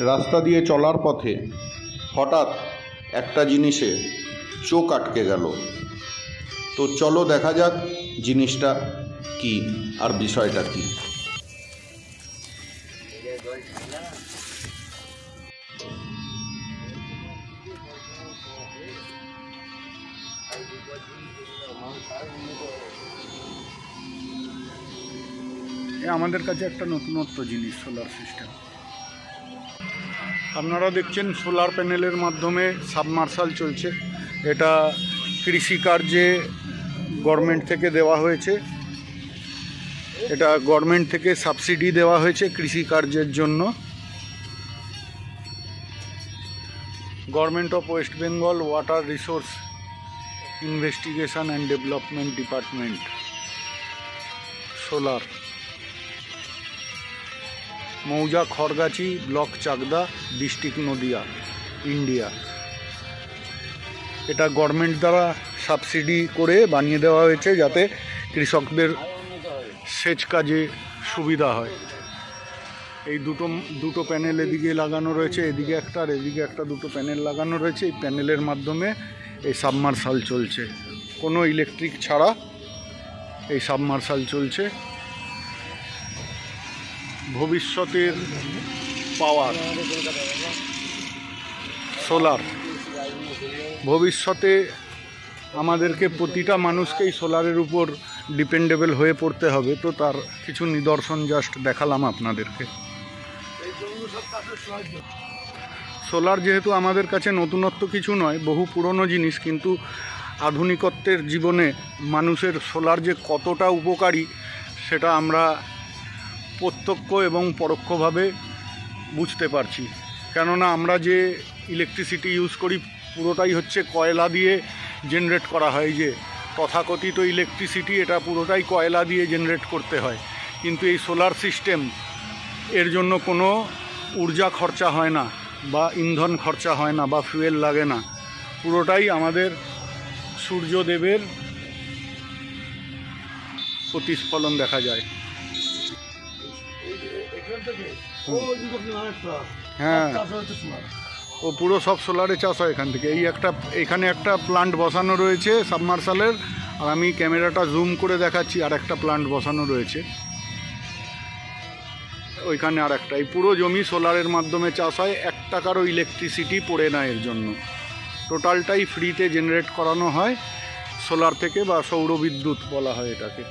রাস্তা দিয়ে চলার পথে হঠাৎ একটা জিনিসে চোখ আটকে গেল। তো চলো দেখা যাক জিনিসটা কি আর বিষয়টা কি। আমাদের কাছে একটা নতুনত্ব জিনিস সোলার সিস্টেম। আপনারা দেখছেন সোলার প্যানেলের মাধ্যমে সাবমার্শাল চলছে। এটা কৃষিকার্যে গভর্নমেন্ট থেকে দেওয়া হয়েছে। এটা গভর্নমেন্ট থেকে সাবসিডি দেওয়া হয়েছে কৃষিকার্যের জন্য। Government of West Bengal water resource investigation and development department solar, মৌজা Khargachhi, block Chakdah, district Nadia, India. এটা গভর্নমেন্ট দ্বারা সাবসিডি করে বানিয়ে দেওয়া হয়েছে যাতে কৃষকদের সেচ কাজে সুবিধা হয়। এই দুটো প্যানেল এদিকে লাগানো রয়েছে, এদিকে একটা আর এদিকে একটা, দুটো প্যানেল লাগানো রয়েছে। এই প্যানেলের মাধ্যমে এই সাবমার্শাল চলছে, কোনো ইলেকট্রিক ছাড়া এই সাবমার্শাল চলছে। ভবিষ্যতের পাওয়ার সোলার। ভবিষ্যতে আমাদেরকে প্রতিটা মানুষকেই সোলারের উপর ডিপেন্ডেবল হয়ে পড়তে হবে। তো তার কিছু নিদর্শন জাস্ট দেখালাম আপনাদেরকে। সোলার যেহেতু আমাদের কাছে নতুনত্ব কিছু নয়, বহু পুরনো জিনিস, কিন্তু আধুনিকত্বের জীবনে মানুষের সোলার যে কতটা উপকারী সেটা আমরা প্রত্যক্ষ এবং পরোক্ষভাবে বুঝতে পারছি। কেননা আমরা যে ইলেকট্রিসিটি ইউজ করি পুরোটাই হচ্ছে কয়লা দিয়ে জেনারেট করা হয়। যে তথাকথিত ইলেকট্রিসিটি, এটা পুরোটাই কয়লা দিয়ে জেনারেট করতে হয়। কিন্তু এই সোলার সিস্টেম, এর জন্য কোনো ঊর্জা খরচা হয় না, বা ইন্ধন খরচা হয় না, বা ফুয়েল লাগে না। পুরোটাই আমাদের সূর্যদেবের প্রতিস্ফলন দেখা যায়। হ্যাঁ, ও পুরো সব সোলারে চাষ হয় এখান থেকে। এখানে একটা প্লান্ট বসানো রয়েছে সাবমার্শালের, আর আমি ক্যামেরাটা জুম করে দেখাচ্ছি, আর একটা প্লান্ট বসানো রয়েছে ওইখানে আর একটা। এই পুরো জমি সোলারের মাধ্যমে চাষ হয়, 1 টাকারও ইলেকট্রিসিটি পড়ে না এর জন্য। টোটালটাই ফ্রিতে জেনারেট করানো হয় সোলার থেকে, বা সৌরবিদ্যুৎ বলা হয় এটাকে।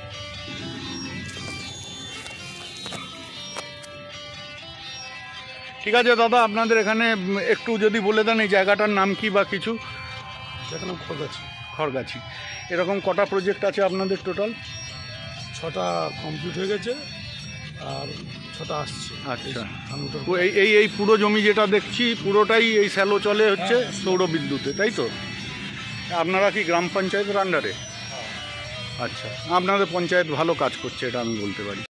ঠিক আছে দাদা, আপনাদের এখানে একটু যদি বলে দেন এই জায়গাটার নাম কি বা কিছু। এখানে খড়গাছি। খড়গাছি। এরকম কটা প্রজেক্ট আছে আপনাদের টোটাল? 6টা কমপ্লিট হয়ে গেছে আর 6টা আসছে। আচ্ছা, এই পুরো জমি যেটা দেখছি পুরোটাই এই স্যালো চলে হচ্ছে সৌরবিদ্যুতে, তাই তো? আপনারা কি গ্রাম পঞ্চায়েতের আন্ডারে? আচ্ছা, আপনাদের পঞ্চায়েত ভালো কাজ করছে, এটা আমি বলতে পারি।